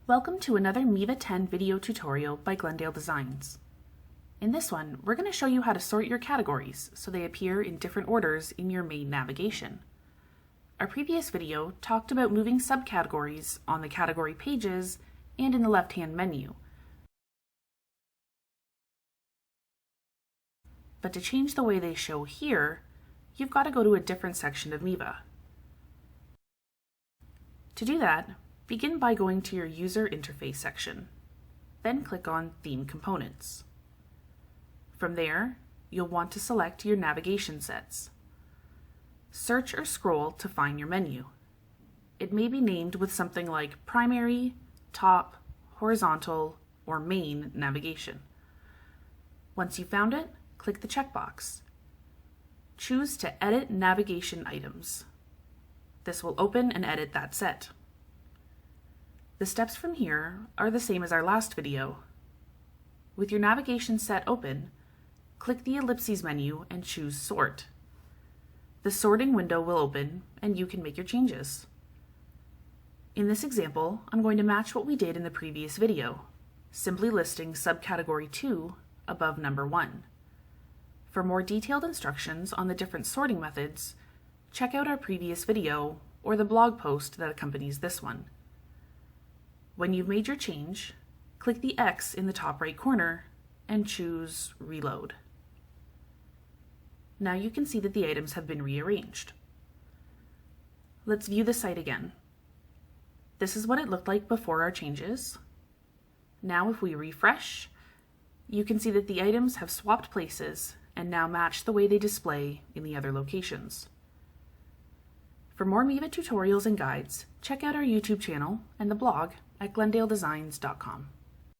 Welcome to another Miva 10 video tutorial by Glendale Designs. In this one, we're going to show you how to sort your categories so they appear in different orders in your main navigation. Our previous video talked about moving subcategories on the category pages and in the left-hand menu. But to change the way they show here, you've got to go to a different section of Miva. To do that, begin by going to your User Interface section. Then click on Theme Components. From there, you'll want to select your navigation sets. Search or scroll to find your menu. It may be named with something like Primary, Top, Horizontal, or Main navigation. Once you've found it, click the checkbox. Choose to edit navigation items. This will open and edit that set. The steps from here are the same as our last video. With your navigation set open, click the ellipses menu and choose Sort. The sorting window will open and you can make your changes. In this example, I'm going to match what we did in the previous video, simply listing subcategory 2 above number 1. For more detailed instructions on the different sorting methods, check out our previous video or the blog post that accompanies this one. When you've made your change, click the X in the top right corner and choose Reload. Now you can see that the items have been rearranged. Let's view the site again. This is what it looked like before our changes. Now if we refresh, you can see that the items have swapped places and now match the way they display in the other locations. For more Miva tutorials and guides, check out our YouTube channel and the blog at glendaledesigns.com.